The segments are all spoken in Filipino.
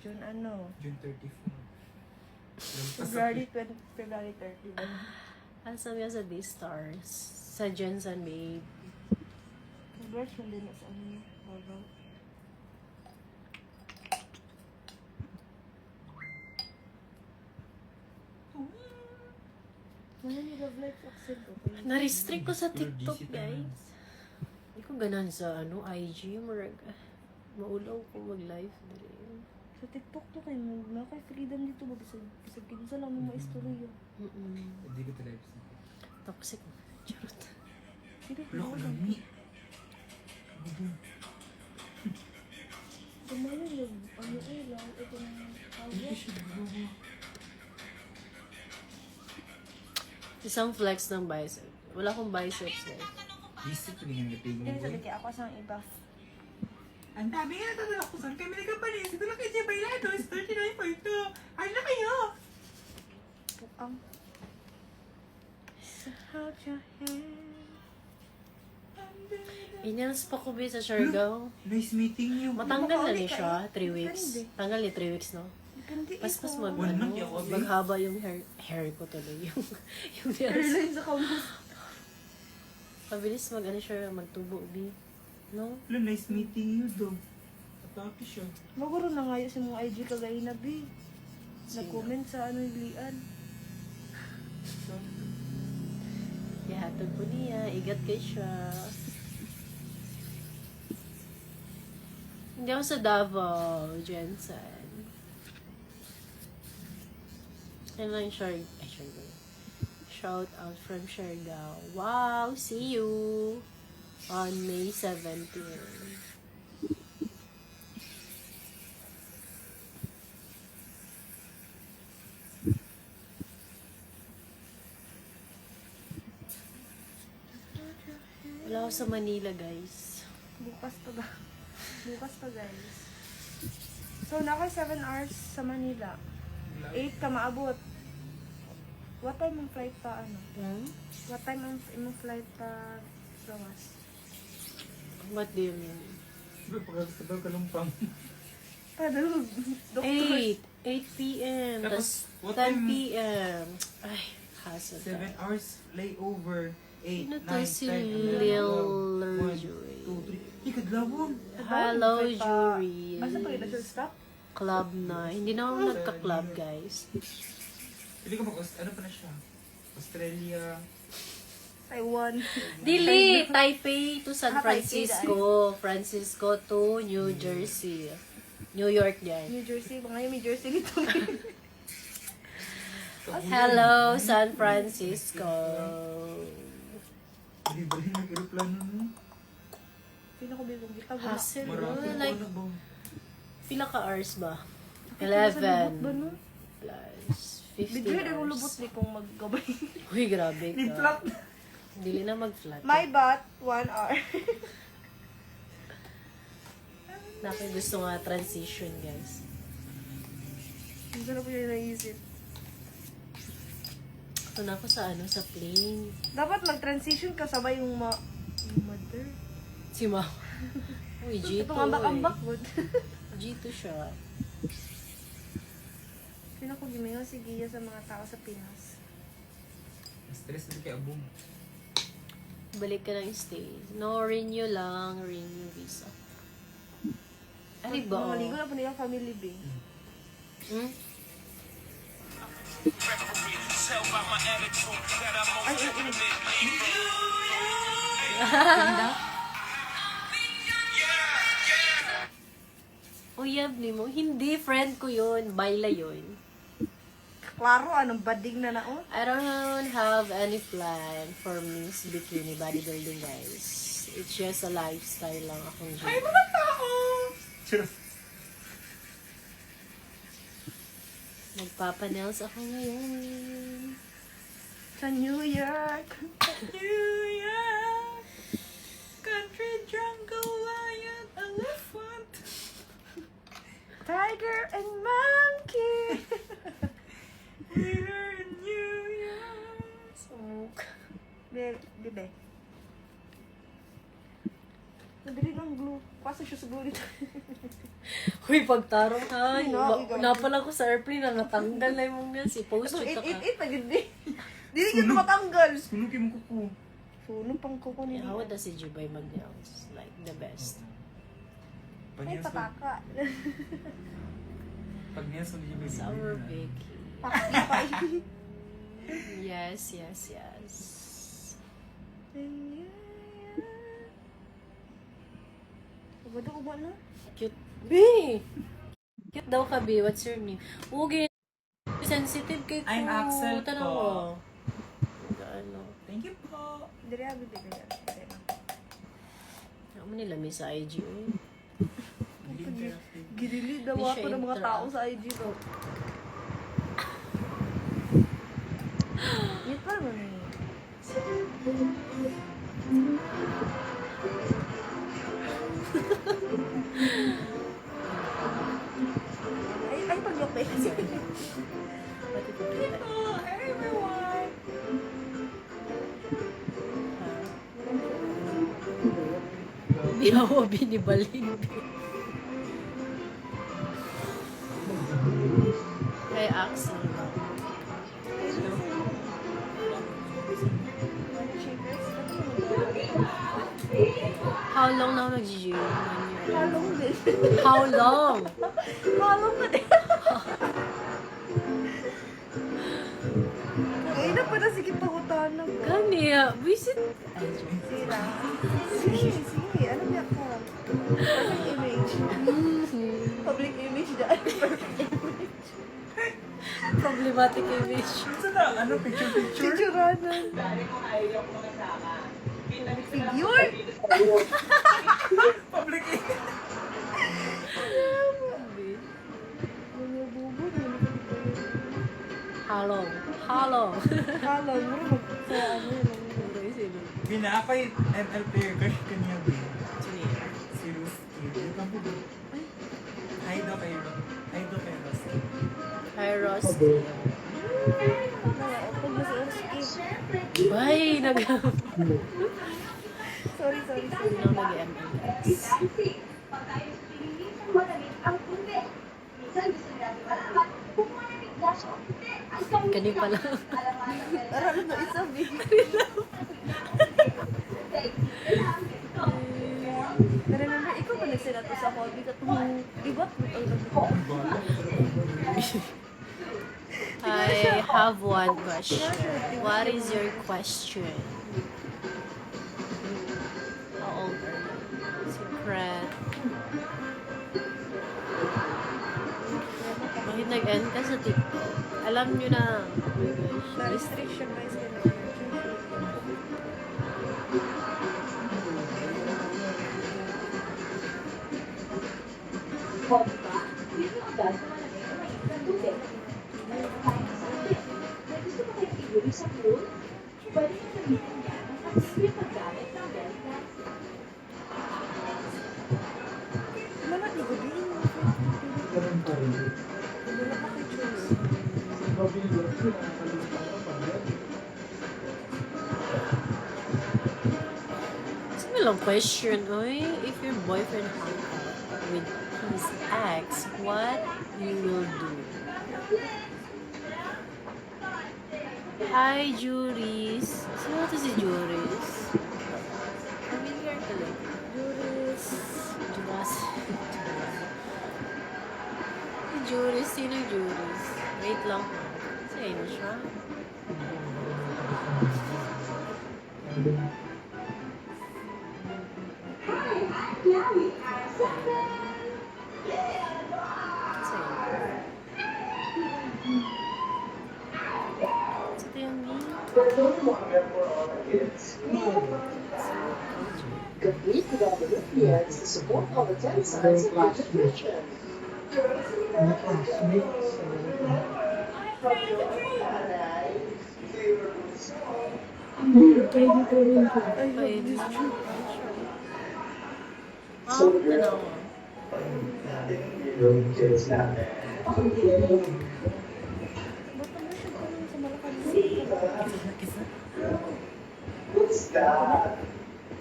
June ano? June 34. February 31. Asam yan sa D-Stars. Sa Jensen, babe. February siya din sa ano niya. Wala ni Love Life accent, okay? Na-restrict ko sa TikTok, guys. Hindi ko ganan sa IG. Maulaw ko mag-live. Sa TikTok to kayo, na kay freedom dito ba? Bisag kinsa lang mo istorya. Hindi ko talaga sa. Toxic. Charot. Sige, Look, lami. Tumalan yung ano lang, ito na Hindi awa. siya gawa. Isang flex ng bicep. Wala akong biceps, guys. Isip ko nga napigong Hindi, boy. sabi kaya ako sa iba. Ang dami nga natadala ko saan kami nagkapalis. Ito lang kay Jay Bailado. Is 39.2. Ano na kayo? Pukang. So hold your hand. Inyans pa ko ba sa Siargao? Nice meeting you. Matanggal na ni siya, 3 weeks. Tanggal ni 3 weeks, no? Depende Pas ikaw. maghaba yung hair ko tuloy. yung nails. Hairline sa kamus. Pabilis magtubo, bi. No? Hello, nice meeting you, dog. Atake siya. Maguro na nga yun sa mga IG kagaya na, B. Sino? Nag-comment sa ano yung lian. Ihatod po niya. Igat kay siya. Hindi ako sa Davao, Jensen. Ano lang Siargao. Shout out from Siargao. Wow! See you on May 17. Wala ako sa Manila, guys. Bukas pa ba? Bukas pa, guys. So, naka 7 hours sa Manila. 8 ka maabot. What time ang flight pa, ano? What time ang imong flight pa gawas? What do you mean? Sabi, pagkakasabaw ka lumpang. Padug. Doktor. 8 p.m. Tapos, Tapos what 10 time? p.m. Ay, hassle 7 tayo. hours layover. 8, Ano 9, to si 10, 11, Lil 12, Jury? 1, 2, 3. Ikadlawon. Hello, Flight pa- Jury. Basta pag ito siya stop? Club na. Hindi na ako nagka-club, guys. Hindi ko ano pa na siya? Australia. Taiwan. Dili! Taipei to San Taipei, Francisco. Francisco to New Jersey. New York yan. New Jersey. Mga yung New Jersey nito. Hello, San Francisco. Hindi ba rin nag-aeroplano no? Sino ko bigong kita? Hassle. Marami ko Like, ano ba? pila ka hours ba? Ba, 11 no? plus 15 Bigla rin hours. lubot ni kung maggabay. Uy, grabe ka. Ni-flop. Dili na mag-flat. My butt, 1 hour. Naku, gusto nga transition, guys. Ang sarap yung naisip. Ito na ako sa sa plane. Dapat mag-transition kasabay yung yung mother. Si Ma. Uy, G2 Itong ambak-ambak, good. G2 siya. Sino ko gimingaw si Gia sa mga tao sa Pinas? Stress na kay Abong. Balik ka ng stay. No, renew lang. Renew visa. Ano ba? Maligo na po nilang family, B. Hmm? Uyab ni mo. Hindi, friend ko yun. Bayla yun. Klaro, anong bading na na, oh? I don't have any plan for Miss Bikini Bodybuilding, guys. It's just a lifestyle lang akong gym. Ay, mga tao! Sure. Magpapanels ako ngayon. Sa New York. New York, country jungle lion elephant. Tiger and monkey. We're in New York. Smoke. Bebe. Nabili ng glue. Kasi siya sa glue dito. Uy, pagtarong ha. No, ikaw. Napala ko sa airplane na natanggal na yung mga si post Ito, yun ka. 888 na gindi. Dili ka matanggal. Sulog yung kuko. Sunong pang kuko ni How does si Jubay mag-nails? Like, the best. Ay, pataka. Pag niya sunod yung baby. Sour Vicky. Pakipay. Yes, yes, yes. Pagod ako ba na? Cute. Be! Cute daw ka, Be. What's your name? Ugi. Sensitive kay ko. I'm Axel Tanong po. mo. Ano? Thank you po. Dili abi di kaya. Ano mo nila may sa IG, uy. Gilili daw Di siya ako ng mga intra. tao sa IG ko. Yun pa naman eh. Ay, paglok eh. Pati ko kita. Oh, everyone. Di ako binibalin. Kay Axel. How long na ako nag-gym? 1 year. Halong din. How long? Halong na din. Ngayon na pa na sige pangutanan ko. Gani, visit. Sira. Sige. Ano biyak ka? Perfect image. Public image dyan. Perfect image. Problematic image. Ito na, ano, picture? Picturanan. Figure. Public Mga bubo. Halong. Halong. Kala mo mag sa ano yun. Binakay ML player crush ka niya, B. Sini. Si Rusty. Yung kampo ba? Hi daw kay Rusty. Hi, Ross. Pag mas Orski. Bye! Sorry. Nang nag-MLS. Kani pala. Aral mo isa, B. Remember, ikaw ba nagsila to sa hobby ka itong ibat mo ang I have one question. What is your question? How old are you? Secret. Bakit nag-end ka sa TikTok? Alam nyo na. na restriction ba is Mana di ko din. Wala pa kay choice. Sige lang question, oy. If your boyfriend hung out with his ex, what you will do? Hi, Juris. Sino to si Juris? Familiar talaga. Juris. Juras. Si Juris, sino Juris? Wait lang. Sino siya? Ito yung Complete without the nucleates, the support of the 10 signs of life nutrition. Ay, this true. dalawa. Ba't naman siya ganun sa Malacanang?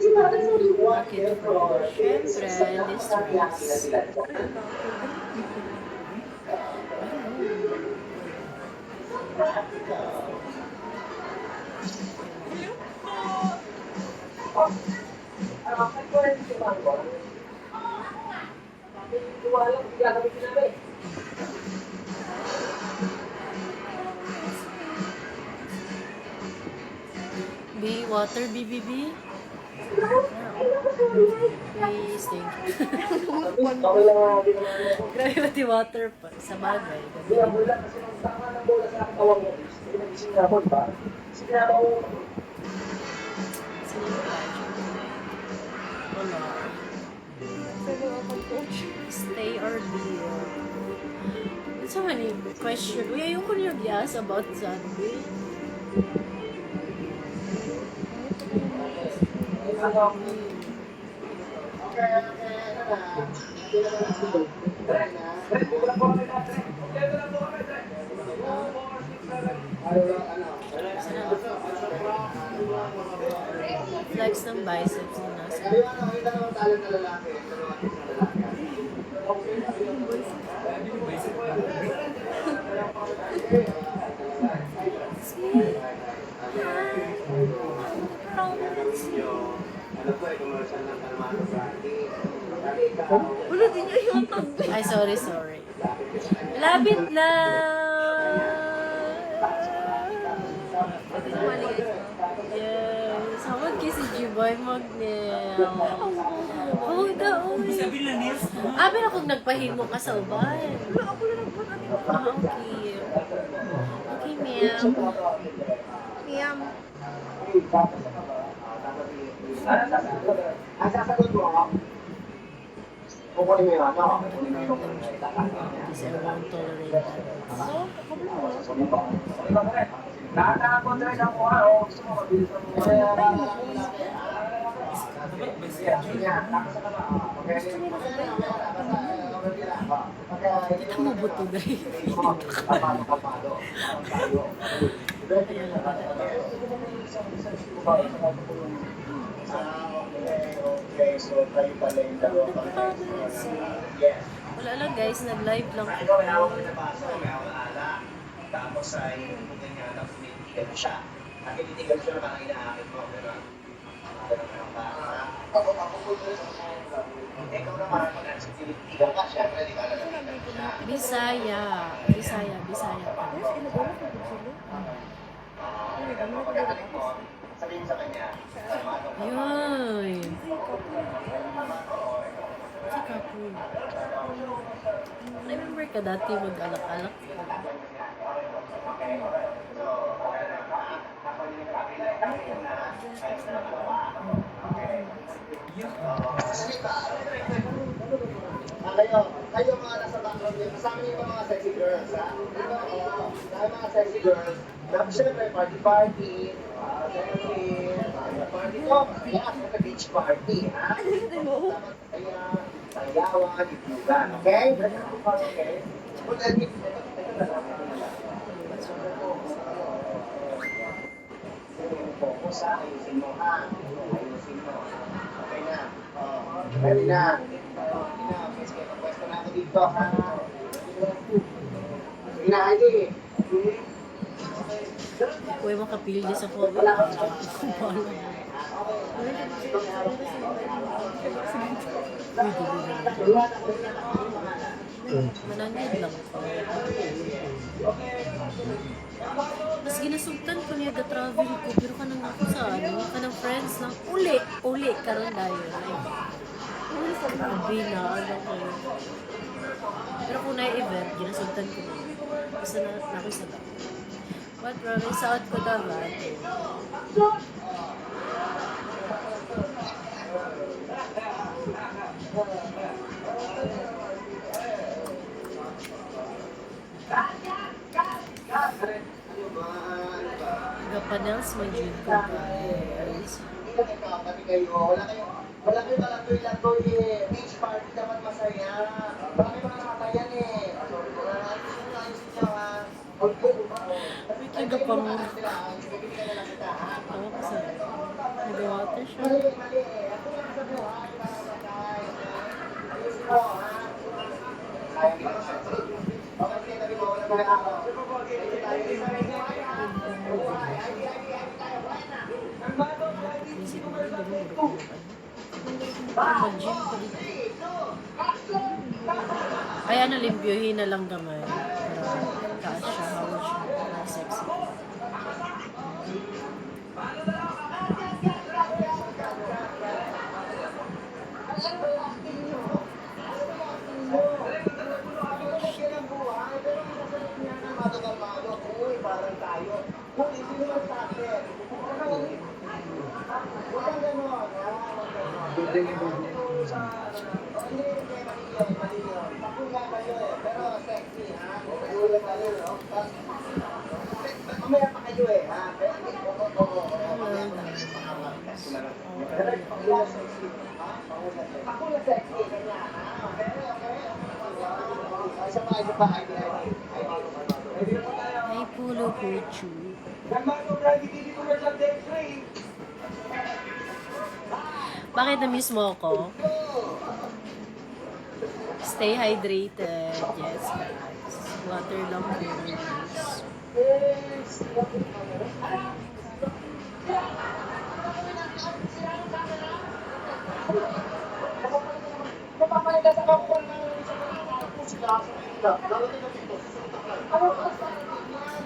Si Mother only one Bakit year for our kids. Siyempre, distress. sila. B, water, BBB? Please, thank you. Okay lang nga, din naman. Grabe pati water pa. Sa bagay. Hindi, ang bola kasi nung tama ng bola sa aking tawag mo. Hindi nagising na ako, diba? Sinama ko. Sino yung project? Wala. Sabi ako, coach. Stay or leave? So many question. Uy, ayoko niyo i-ask about Sunday. Flex ng biceps na nasa. Wala din niya yung tag. Ay, sorry. Lapit lang! Yes. Hawag kayo si G-Boy Magnet. Hawag ka, uy. Sabi lang niya. Pero kung nagpahimo ka sa uban. Wala ako na nagpunta nito. Okay. Okay, ma'am. Miyam. Ang sasagot mo, kukunin mo yun, ano? Kasi I won't tolerate that. So, kabalo mo. Lahat na ang kontra sa mukha, o gusto mo, mabilis mo mo. Kita mo buto dahil. Okay, so kayo pala yung dalawa pala. Yes. Wala lang guys, nag-live lang Ikaw, ko. may hawak mo na baso, may hawak na ala. Tapos ay inutugan niya na tinitigan mo siya. At tinitigan mo siya na parang inaakit mo. Pero, ganun na ba? Ako po ito sa ikaw naman, pag tinitigan ka, syempre, di ba nalamitan mo siya. Bisaya pa. Yes, inuulat ko sila. Uy, ano na Pagkakalik mo, sabihin sa kanya, Yun. Sika po. Remember ka dati mag-alak-alak? Kayo mga nasa background yun, kasama niyo ba mga sexy girls, ha? Diba, oo, dahil mga sexy girls, tapos syempre, party, party ko, masaya, sa beach party, ha? Masaya, sayawan, itlugan, okay? Okay? But let me, focus ha, ayusin mo ha, ayusin mo. Okay na, ready na. Okay na, sige, pagpwesto na ako dito ha. Sige na, ID. Huwag makapili sa COVID. Manangid lang ko. Mas ginasugtan ko niya the travel ko. Pero kanang ako sa kanang friends lang. Uli, karon dayo. Sabi na, ano ko. Pero kung na-event, ginasugtan ko na. Basta na ako sa daw. But province out ko dapat. Gapanels may jud ko guys. Wala kayo malatoy-latoy eh. Beach party dapat masaya. Wala kayo mga namatayan eh. Ayusin niyo ha. Wait, nagapamura. Bibigyan na lang kita. Tawa ko sa nag-water siya. Isip mo, hindi mo mag-gym ko dito. Ay, ano, limpyohin na lang gamay. Para taas siya, hawal siya. Para sexy. Mamaya pa kayo eh, ha? Ako na sexy, kanya, ha? Okay, okay. Isa pa, Ay, pulo puchu. Bakit na-miss mo ako? Stay hydrated. Yes, guys. Water lang please.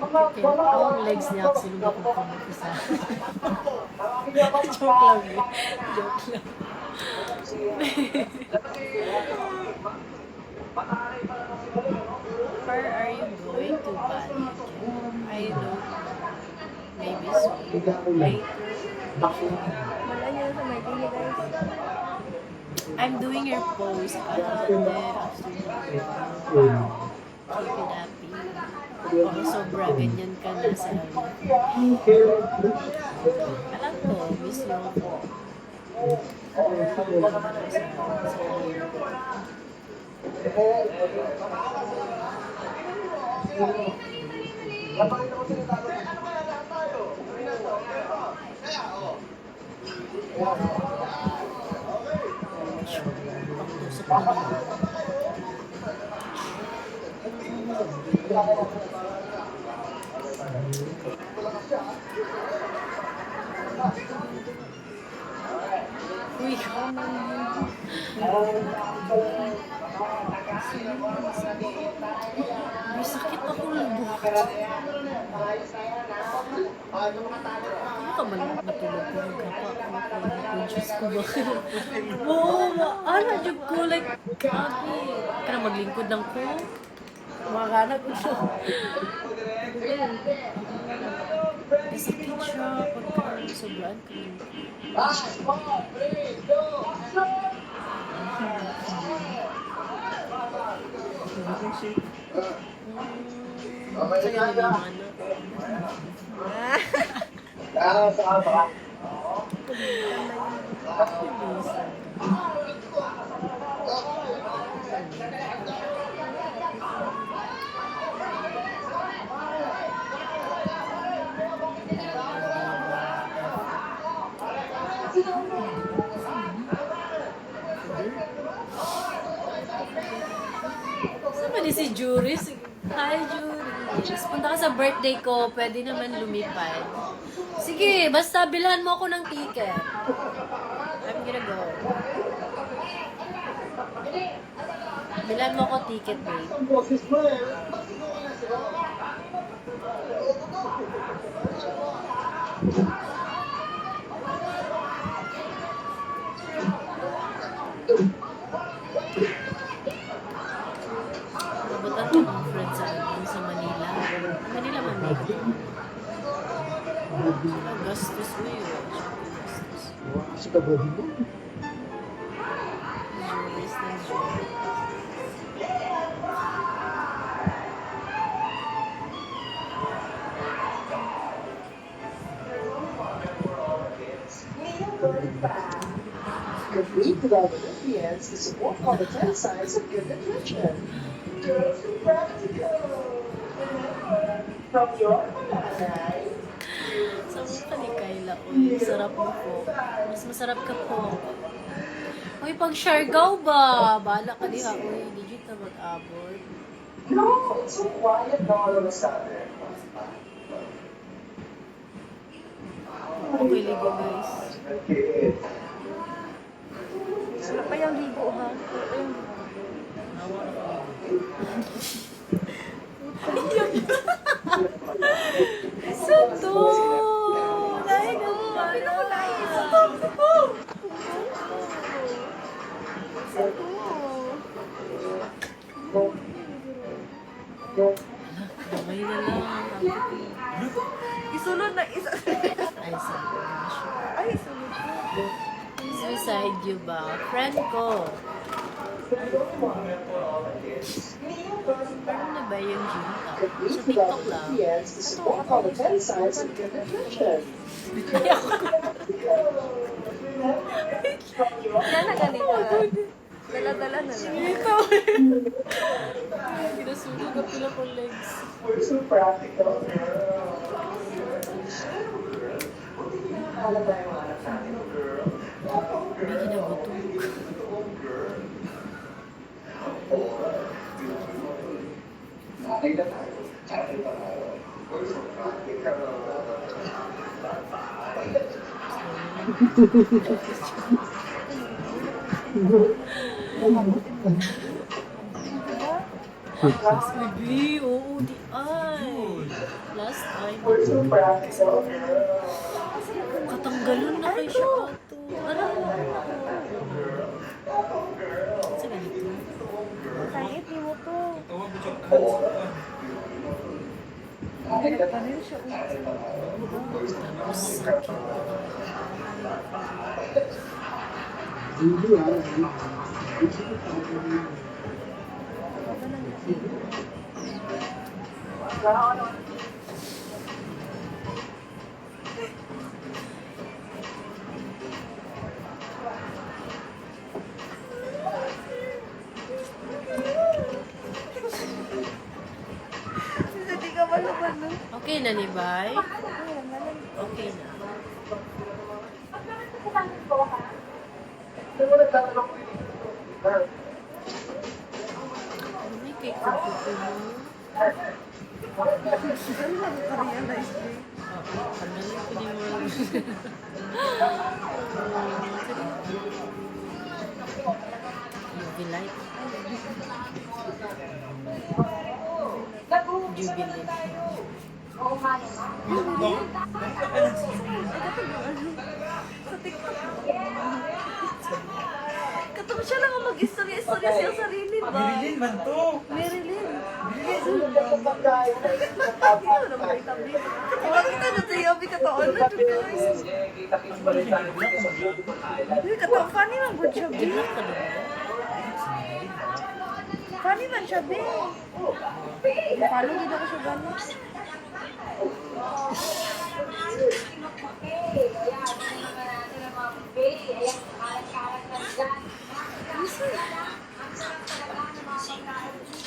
Okay, ang legs niya ako sinuga ko isa. Joke lang eh. Joke lang. Where are you going to Bali? I don't know. Maybe soon. Later. Wala niyo sa my daily, guys. I'm doing your pose. Then after that, keep it happy. Oh, sobra ganyan ka na sa alam ko, miss mo ako. Uy, may sakit ako lubok. Ano ka man matulog ko magkapa? Diyos ko ba? Oo, ano, Diyos ko, like, kaki. Ka na maglingkod ng ko. Makakana ko siya. Nasakit siya pagka sobraan ko. Kaya niliman na. Saan ba ni si Juris? Hi, Juris. Punta ka sa birthday ko. Pwede naman lumipad. Sige, basta bilhan mo ako ng ticket. I'm gonna go. Bilhan mo ako ticket, babe. Nabutan ko ng friend sa Manila. Manila man din. Gastos mo yun. Si kabady mo. Juris na Juris. Complete with all the nutrients to support all the 10 signs of good nutrition. Girls who practical. From your nanay. Saan mo palikay? Uy, sarap mo po. Mas masarap ka po. Uy, pag Siargao ba? Bahala ka diha. Uy, digit na mag-abot. No, it's so quiet now all of a sudden. Okay, ligo guys. Okay. Wala pa yung ligo ha. Wala pa yung ligo. Sato! Dahil ka pa na. Damay na lang. Isulod na isa. Ay, sabi. Ay, isulod na. Suicide you ba? Friend ko. Ano na ba yung gym ka? Sa TikTok lang. Yes, to support all the 10 signs of good nutrition. Yan na ganito. Dala-dala na lang. Ito. Ginasunog ang pila kong legs. We're so practical. Alam ba yung anak natin, girl? May ginagutog. Ay na tayo. Ay na tayo. We're so practical. Baby, oo, di ay. Last time. We're so practical, girl. Katanggalon na kay siya ato. Ano? Sa ganito. Sangit ni mo to. Tawa mo siya tahan. Ay na tayo. Panin siya. Tapos sakit. Hindi ka balo-balo. Okay na ni Bay? Ay, malam. Okay na. Ano mo nagtatanong ko yun? Ano may cake ng kuko mo? Ano lang ka realize mo? Oo, kanalay ko ni mo. UV light. Jubilee. Sa TikTok. Katong siya lang ang mag-istorya-istorya siya sarili ba? Marilyn man to. Marilyn. Pagkain. Ano na mag-itabi? Makita na sa Yobi kataon na. Guys. Uy, kataon. Funny lang po siya, B. Funny man siya, B. Follow din ako siya gano'n.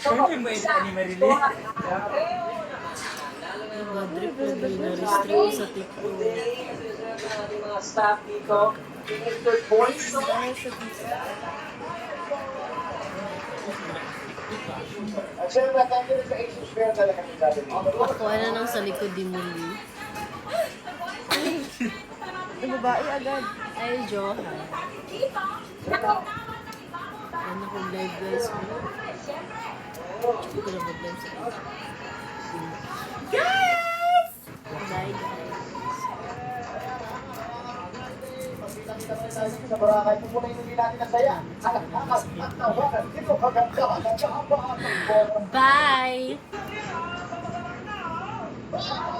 Siyempre mo ito ni Marilyn. Bad trip na na-restrict sa TikTok. Mga staff dito. Third voice. At syempre, thank you rin sa Asian Fair talaga kami sabi dito. Ako na lang sa likod din muli. Yung babae agad. Ay, Johan. Ano ko live guys ko? Check ko na mag-live sa Guys! Bye guys. Sa Boracay, pupunin hindi natin ang saya. At tawanan, ito maganda. Bye! Bye!